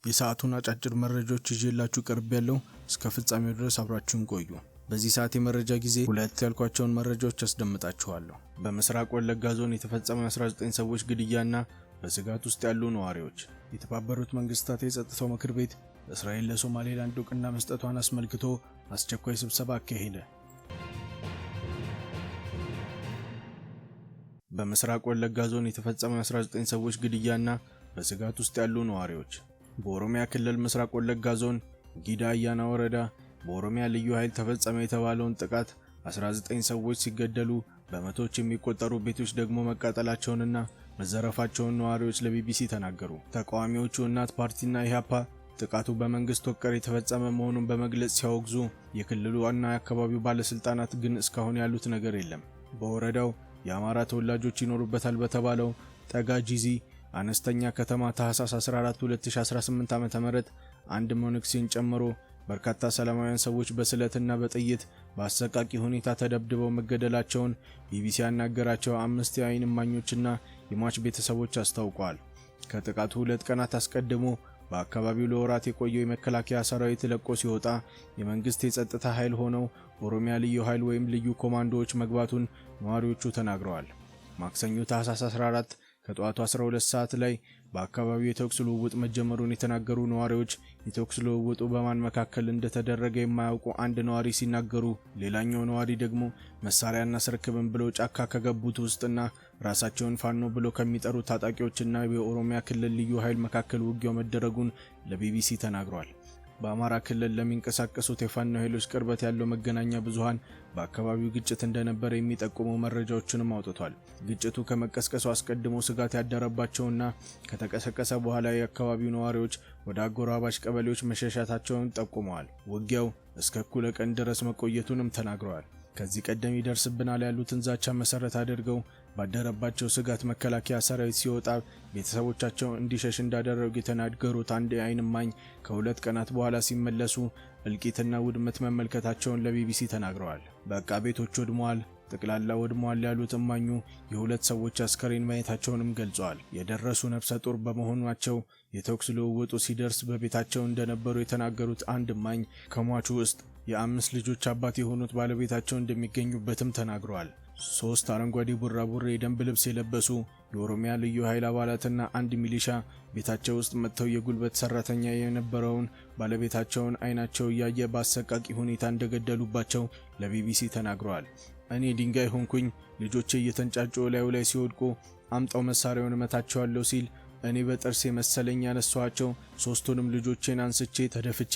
የሰዓቱን አጫጭር መረጃዎች ይዤላችሁ ቀርቤያለሁ። እስከ ፍጻሜው ድረስ አብራችሁን ቆዩ። በዚህ ሰዓት የመረጃ ጊዜ ሁለት ያልኳቸውን መረጃዎች አስደምጣችኋለሁ። በምስራቅ ወለጋ ዞን የተፈጸመው 19 ሰዎች ግድያና በስጋት ውስጥ ያሉ ነዋሪዎች። የተባበሩት መንግስታት የጸጥታው ምክር ቤት እስራኤል ለሶማሌላንድ እውቅና መስጠቷን አስመልክቶ አስቸኳይ ስብሰባ አካሄደ። በምስራቅ ወለጋ ዞን የተፈጸመው 19 ሰዎች ግድያና በስጋት ውስጥ ያሉ ነዋሪዎች። በኦሮሚያ ክልል ምስራቅ ወለጋ ዞን ጊዳ አያና ወረዳ በኦሮሚያ ልዩ ኃይል ተፈጸመ የተባለውን ጥቃት 19 ሰዎች ሲገደሉ በመቶዎች የሚቆጠሩ ቤቶች ደግሞ መቃጠላቸውንና መዘረፋቸውን ነዋሪዎች ለቢቢሲ ተናገሩ። ተቃዋሚዎቹ እናት ፓርቲና ኢህአፓ ጥቃቱ በመንግስት ወቀር የተፈጸመ መሆኑን በመግለጽ ሲያወግዙ፣ የክልሉ ዋና የአካባቢው ባለስልጣናት ግን እስካሁን ያሉት ነገር የለም። በወረዳው የአማራ ተወላጆች ይኖሩበታል በተባለው ጠጋ ጂዚ አነስተኛ ከተማ ታህሳስ 14 2018 ዓ.ም አንድ ሞኒክሲን ጨምሮ በርካታ ሰላማውያን ሰዎች በስለትና በጥይት በአሰቃቂ ሁኔታ ተደብድበው መገደላቸውን ቢቢሲ ያናገራቸው 5 የዓይን እማኞችና የሟች ቤተሰቦች አስታውቀዋል። ከጥቃቱ 2 ቀናት አስቀድሞ በአካባቢው ለወራት የቆየው የመከላከያ ሰራዊት ለቆ ሲወጣ የመንግስት የጸጥታ ኃይል ሆነው ኦሮሚያ ልዩ ኃይል ወይም ልዩ ኮማንዶዎች መግባቱን ነዋሪዎቹ ተናግረዋል። ማክሰኞ ታህሳስ 14 ከጠዋቱ 12 ሰዓት ላይ በአካባቢው የተኩስ ልውውጥ መጀመሩን የተናገሩ ነዋሪዎች የተኩስ ልውውጡ በማን መካከል እንደተደረገ የማያውቁ አንድ ነዋሪ ሲናገሩ፣ ሌላኛው ነዋሪ ደግሞ መሳሪያና ስርክብን ብለው ጫካ ከገቡት ውስጥና ራሳቸውን ፋኖ ብለው ከሚጠሩ ታጣቂዎችና የኦሮሚያ ክልል ልዩ ኃይል መካከል ውጊያው መደረጉን ለቢቢሲ ተናግሯል። በአማራ ክልል ለሚንቀሳቀሱት የፋኖ ኃይሎች ቅርበት ያለው መገናኛ ብዙሃን በአካባቢው ግጭት እንደነበረ የሚጠቁሙ መረጃዎችንም አውጥቷል። ግጭቱ ከመቀስቀሱ አስቀድሞ ስጋት ያደረባቸውና ከተቀሰቀሰ በኋላ የአካባቢው ነዋሪዎች ወደ አጎራባች ቀበሌዎች መሸሻታቸውን ጠቁመዋል። ውጊያው እስከ እኩለ ቀን ድረስ መቆየቱንም ተናግረዋል። ከዚህ ቀደም ይደርስብናል ያሉትን ዛቻ መሰረት አድርገው ባደረባቸው ስጋት መከላከያ ሰራዊት ሲወጣ ቤተሰቦቻቸው እንዲሸሽ እንዳደረጉ የተናገሩት አንድ የዓይን እማኝ ከ2 ቀናት በኋላ ሲመለሱ እልቂትና ውድመት መመልከታቸውን ለቢቢሲ ተናግረዋል። በቃ ቤቶች ወድመዋል፣ ጠቅላላ ወድመዋል ያሉት እማኙ የ2 ሰዎች አስከሬን ማየታቸውንም ገልጸዋል። የደረሱ ነፍሰ ጡር በመሆናቸው የተኩስ ልውውጡ ሲደርስ በቤታቸው እንደነበሩ የተናገሩት አንድ እማኝ ከሟቹ ውስጥ የ5 ልጆች አባት የሆኑት ባለቤታቸው እንደሚገኙበትም ተናግረዋል። 3 አረንጓዴ ቡራቡሬ የደንብ ልብስ የለበሱ የኦሮሚያ ልዩ ኃይል አባላትና አንድ ሚሊሻ ቤታቸው ውስጥ መጥተው የጉልበት ሰራተኛ የነበረውን ባለቤታቸውን አይናቸው እያየ በአሰቃቂ ሁኔታ እንደገደሉባቸው ለቢቢሲ ተናግረዋል። እኔ ድንጋይ ሆንኩኝ፣ ልጆቼ እየተንጫጩ ላዩ ላይ ሲወድቁ አምጣው መሳሪያውን እመታቸዋለሁ ሲል እኔ በጥርሴ መሰለኝ ያነሷቸው 3ቱንም ልጆቼን አንስቼ ተደፍቼ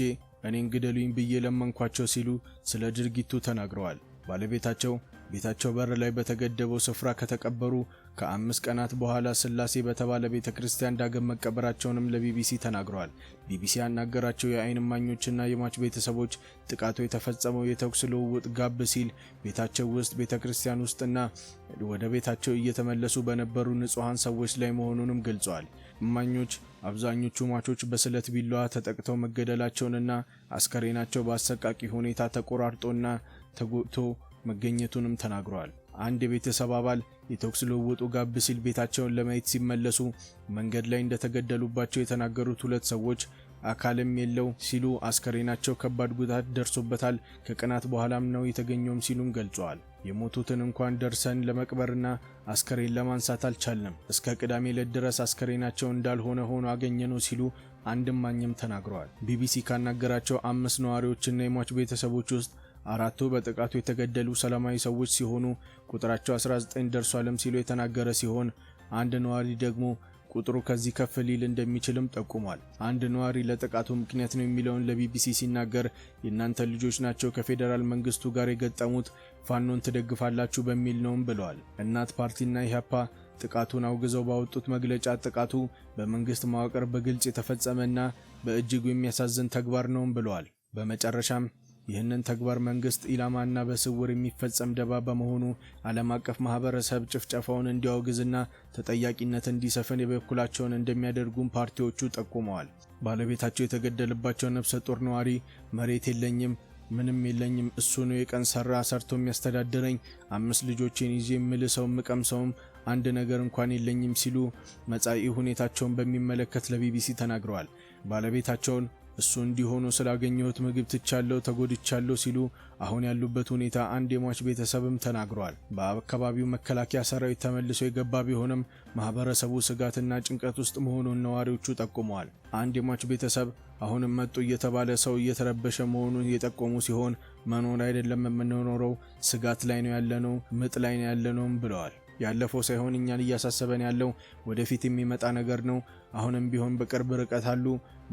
እኔን ግደሉኝ ብዬ ለመንኳቸው ሲሉ ስለ ድርጊቱ ተናግረዋል። ባለቤታቸው ቤታቸው በር ላይ በተገደበው ስፍራ ከተቀበሩ ከ5 ቀናት በኋላ ስላሴ በተባለ ቤተክርስቲያን ዳግም መቀበራቸውንም ለቢቢሲ ተናግረዋል። ቢቢሲ ያናገራቸው የዓይን እማኞችና የሟች ቤተሰቦች ጥቃቱ የተፈጸመው የተኩስ ልውውጥ ጋብ ሲል ቤታቸው ውስጥ ቤተክርስቲያን ውስጥና ወደ ቤታቸው እየተመለሱ በነበሩ ንጹሃን ሰዎች ላይ መሆኑንም ገልጸዋል። እማኞች አብዛኞቹ ሟቾች በስለት ቢላዋ ተጠቅተው መገደላቸውንና አስከሬናቸው በአሰቃቂ ሁኔታ ተቆራርጦና ተጎድቶ መገኘቱንም ተናግረዋል። አንድ የቤተሰብ አባል የተኩስ ልውውጡ ጋብ ሲል ቤታቸውን ለማየት ሲመለሱ መንገድ ላይ እንደተገደሉባቸው የተናገሩት 2 ሰዎች አካልም የለው ሲሉ አስከሬናቸው ከባድ ጉዳት ደርሶበታል፣ ከቀናት በኋላም ነው የተገኘውም ሲሉም ገልጸዋል። የሞቱትን እንኳን ደርሰን ለመቅበርና አስከሬን ለማንሳት አልቻልንም፣ እስከ ቅዳሜ ዕለት ድረስ አስከሬናቸው እንዳልሆነ ሆኖ አገኘነው ሲሉ አንድ እማኝም ተናግረዋል። ቢቢሲ ካናገራቸው 5 ነዋሪዎችና የሟች ቤተሰቦች ውስጥ 4ቱ በጥቃቱ የተገደሉ ሰላማዊ ሰዎች ሲሆኑ ቁጥራቸው 19 ደርሷልም ሲሉ የተናገረ ሲሆን አንድ ነዋሪ ደግሞ ቁጥሩ ከዚህ ከፍ ሊል እንደሚችልም ጠቁሟል። አንድ ነዋሪ ለጥቃቱ ምክንያት ነው የሚለውን ለቢቢሲ ሲናገር የእናንተ ልጆች ናቸው ከፌደራል መንግስቱ ጋር የገጠሙት፣ ፋኖን ትደግፋላችሁ በሚል ነውም ብለዋል። እናት ፓርቲና ኢህአፓ ጥቃቱን አውግዘው ባወጡት መግለጫ ጥቃቱ በመንግስት መዋቅር በግልጽ የተፈጸመና በእጅጉ የሚያሳዝን ተግባር ነውም ብለዋል። በመጨረሻም ይህንን ተግባር መንግስት ኢላማና በስውር የሚፈጸም ደባ በመሆኑ ዓለም አቀፍ ማህበረሰብ ጭፍጨፋውን እንዲያወግዝና ተጠያቂነት እንዲሰፍን የበኩላቸውን እንደሚያደርጉም ፓርቲዎቹ ጠቁመዋል። ባለቤታቸው የተገደለባቸው ነፍሰ ጡር ነዋሪ መሬት የለኝም፣ ምንም የለኝም፣ እሱ ነው የቀን ሰራ ሰርቶ የሚያስተዳድረኝ፣ 5 ልጆችን ይዤ ምልሰው ምቀምሰውም አንድ ነገር እንኳን የለኝም ሲሉ መጻኢ ሁኔታቸውን በሚመለከት ለቢቢሲ ተናግረዋል። ባለቤታቸውን እሱ እንዲሆኑ ስላገኘሁት ምግብ ትቻለሁ፣ ተጎድቻለሁ ሲሉ አሁን ያሉበት ሁኔታ አንድ የሟች ቤተሰብም ተናግረዋል። በአካባቢው መከላከያ ሰራዊት ተመልሶ የገባ ቢሆንም ማህበረሰቡ ስጋትና ጭንቀት ውስጥ መሆኑን ነዋሪዎቹ ጠቁመዋል። አንድ የሟች ቤተሰብ አሁንም መጡ እየተባለ ሰው እየተረበሸ መሆኑን የጠቆሙ ሲሆን መኖር አይደለም የምንኖረው፣ ስጋት ላይ ነው ያለነው፣ ምጥ ላይ ነው ያለነውም ብለዋል። ያለፈው ሳይሆን እኛን እያሳሰበን ያለው ወደፊት የሚመጣ ነገር ነው። አሁንም ቢሆን በቅርብ ርቀት አሉ፣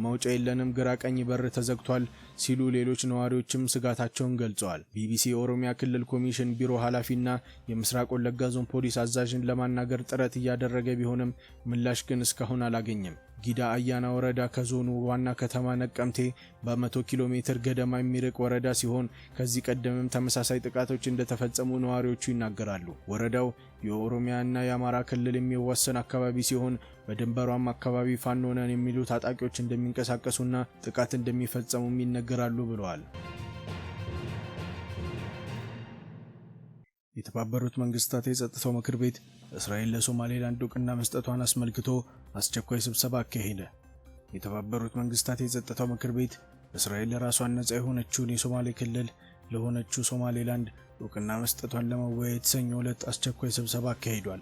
መውጫ የለንም፣ ግራ ቀኝ በር ተዘግቷል ሲሉ ሌሎች ነዋሪዎችም ስጋታቸውን ገልጸዋል። ቢቢሲ የኦሮሚያ ክልል ኮሚሽን ቢሮ ኃላፊና የምስራቅ ወለጋ ዞን ፖሊስ አዛዥን ለማናገር ጥረት እያደረገ ቢሆንም ምላሽ ግን እስካሁን አላገኘም። ጊዳ አያና ወረዳ ከዞኑ ዋና ከተማ ነቀምቴ በ100 ኪሎ ሜትር ገደማ የሚርቅ ወረዳ ሲሆን ከዚህ ቀደምም ተመሳሳይ ጥቃቶች እንደተፈጸሙ ነዋሪዎቹ ይናገራሉ። ወረዳው የኦሮሚያና የአማራ ክልል የሚዋሰን አካባቢ ሲሆን በድንበሯም አካባቢ ፋኖ ነን የሚሉ ታጣቂዎች እንደሚንቀሳቀሱና ጥቃት እንደሚፈጸሙም ይነገራሉ ብለዋል። የተባበሩት መንግስታት የጸጥታው ምክር ቤት እስራኤል ለሶማሌላንድ እውቅና መስጠቷን አስመልክቶ አስቸኳይ ስብሰባ አካሄደ። የተባበሩት መንግስታት የጸጥታው ምክር ቤት እስራኤል ለራሷን ነጻ የሆነችውን የሶማሌ ክልል ለሆነችው ሶማሌላንድ እውቅና መስጠቷን ለመወያየት ሰኞ ዕለት አስቸኳይ ስብሰባ አካሂዷል።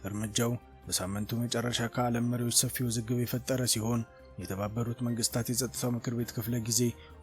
እርምጃው በሳምንቱ መጨረሻ ከዓለም መሪዎች ሰፊ ውዝግብ የፈጠረ ሲሆን የተባበሩት መንግስታት የጸጥታው ምክር ቤት ክፍለ ጊዜ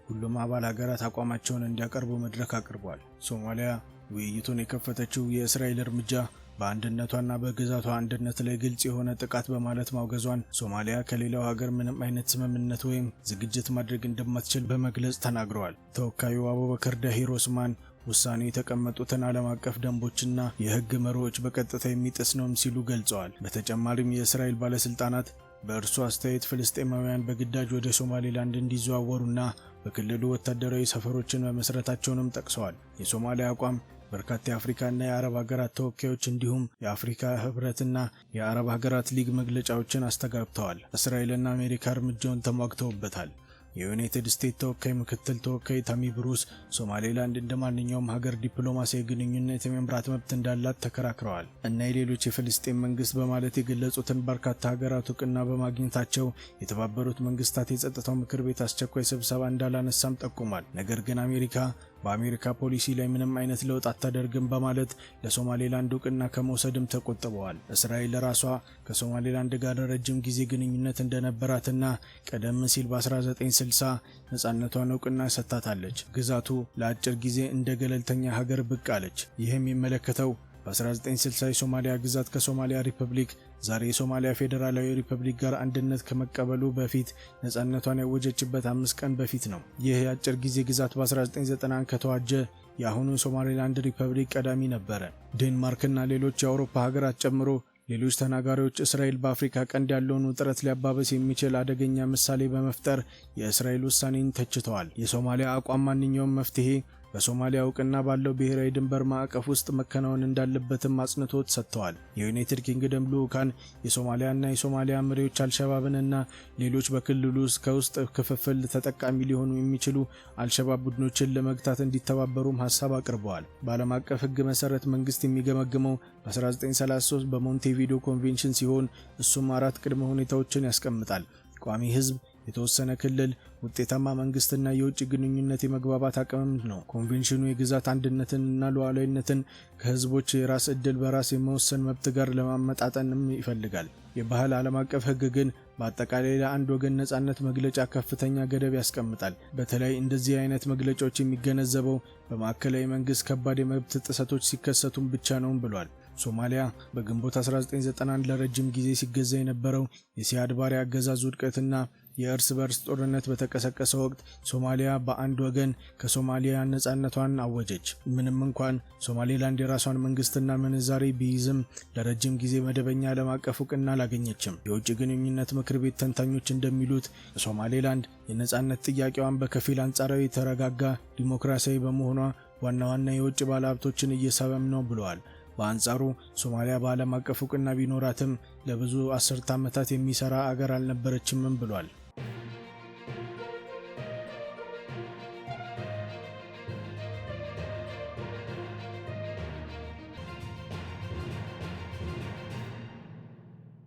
ሁሉም አባል ሀገራት አቋማቸውን እንዲያቀርቡ መድረክ አቅርቧል። ሶማሊያ ውይይቱን የከፈተችው የእስራኤል እርምጃ በአንድነቷና በግዛቷ አንድነት ላይ ግልጽ የሆነ ጥቃት በማለት ማውገዟን ሶማሊያ ከሌላው ሀገር ምንም አይነት ስምምነት ወይም ዝግጅት ማድረግ እንደማትችል በመግለጽ ተናግረዋል። ተወካዩ አቡበከር ዳሂር ኦስማን ውሳኔው የተቀመጡትን ዓለም አቀፍ ደንቦችና የህግ መርሆች በቀጥታ የሚጥስ ነውም ሲሉ ገልጸዋል። በተጨማሪም የእስራኤል ባለስልጣናት በእርሱ አስተያየት ፍልስጤማውያን በግዳጅ ወደ ሶማሌላንድ እንዲዘዋወሩና በክልሉ ወታደራዊ ሰፈሮችን መመስረታቸውንም ጠቅሰዋል። የሶማሊያ አቋም በርካታ የአፍሪካና የአረብ ሀገራት ተወካዮች እንዲሁም የአፍሪካ ህብረትና የአረብ ሀገራት ሊግ መግለጫዎችን አስተጋብተዋል። እስራኤልና አሜሪካ እርምጃውን ተሟግተውበታል። የዩናይትድ ስቴትስ ተወካይ ምክትል ተወካይ ታሚ ብሩስ ሶማሌላንድ እንደማንኛውም ሀገር ዲፕሎማሲያዊ ግንኙነት የመምራት መብት እንዳላት ተከራክረዋል እና የሌሎች የፍልስጤም መንግስት በማለት የገለጹትን በርካታ ሀገራት እውቅና በማግኘታቸው የተባበሩት መንግስታት የጸጥታው ምክር ቤት አስቸኳይ ስብሰባ እንዳላነሳም ጠቁሟል። ነገር ግን አሜሪካ በአሜሪካ ፖሊሲ ላይ ምንም አይነት ለውጥ አታደርግም በማለት ለሶማሌላንድ እውቅና ከመውሰድም ተቆጥበዋል። እስራኤል ራሷ ከሶማሌላንድ ጋር ረጅም ጊዜ ግንኙነት እንደነበራትና ቀደም ሲል በ1960 ነጻነቷን እውቅና ሰጥታለች። ግዛቱ ለአጭር ጊዜ እንደ ገለልተኛ ሀገር ብቅ አለች። ይህም የሚመለከተው በ1960 የሶማሊያ ግዛት ከሶማሊያ ሪፐብሊክ ዛሬ የሶማሊያ ፌዴራላዊ ሪፐብሊክ ጋር አንድነት ከመቀበሉ በፊት ነጻነቷን ያወጀችበት 5 ቀን በፊት ነው። ይህ የአጭር ጊዜ ግዛት በ1991 ከተዋጀ የአሁኑ ሶማሌላንድ ሪፐብሊክ ቀዳሚ ነበረ። ዴንማርክና ሌሎች የአውሮፓ ሀገራት ጨምሮ ሌሎች ተናጋሪዎች እስራኤል በአፍሪካ ቀንድ ያለውን ውጥረት ሊያባበስ የሚችል አደገኛ ምሳሌ በመፍጠር የእስራኤል ውሳኔን ተችተዋል። የሶማሊያ አቋም ማንኛውም መፍትሄ በሶማሊያ እውቅና ባለው ብሔራዊ ድንበር ማዕቀፍ ውስጥ መከናወን እንዳለበትም አጽንዖት ሰጥተዋል። የዩናይትድ ኪንግደም ልዑካን የሶማሊያና የሶማሊያ መሪዎች አልሸባብንና ሌሎች በክልሉ ውስጥ ከውስጥ ክፍፍል ተጠቃሚ ሊሆኑ የሚችሉ አልሸባብ ቡድኖችን ለመግታት እንዲተባበሩም ሀሳብ አቅርበዋል። በዓለም አቀፍ ሕግ መሰረት መንግስት የሚገመግመው በ1933 በሞንቴቪዲዮ ኮንቬንሽን ሲሆን እሱም 4 ቅድመ ሁኔታዎችን ያስቀምጣል። ቋሚ ህዝብ፣ የተወሰነ ክልል፣ ውጤታማ መንግስትና የውጭ ግንኙነት የመግባባት አቅም ነው። ኮንቬንሽኑ የግዛት አንድነትንና ሉዓላዊነትን ከህዝቦች የራስ ዕድል በራስ የመወሰን መብት ጋር ለማመጣጠንም ይፈልጋል። የባህል ዓለም አቀፍ ህግ ግን በአጠቃላይ ለአንድ ወገን ነጻነት መግለጫ ከፍተኛ ገደብ ያስቀምጣል። በተለይ እንደዚህ አይነት መግለጫዎች የሚገነዘበው በማዕከላዊ መንግስት ከባድ የመብት ጥሰቶች ሲከሰቱም ብቻ ነው ብሏል። ሶማሊያ በግንቦት 1991 ለረጅም ጊዜ ሲገዛ የነበረው የሲያድ ባሬ አገዛዝ ውድቀትና የእርስ በርስ ጦርነት በተቀሰቀሰ ወቅት ሶማሊያ በአንድ ወገን ከሶማሊያ ነጻነቷን አወጀች። ምንም እንኳን ሶማሌላንድ የራሷን መንግስትና ምንዛሬ ቢይዝም ለረጅም ጊዜ መደበኛ ዓለም አቀፍ እውቅና አላገኘችም። የውጭ ግንኙነት ምክር ቤት ተንታኞች እንደሚሉት ሶማሌላንድ የነጻነት ጥያቄዋን በከፊል አንጻራዊ የተረጋጋ ዲሞክራሲያዊ በመሆኗ ዋና ዋና የውጭ ባለሀብቶችን እየሳበም ነው ብለዋል። በአንጻሩ ሶማሊያ በዓለም አቀፍ እውቅና ቢኖራትም ለብዙ አስርት ዓመታት የሚሰራ አገር አልነበረችም ብሏል።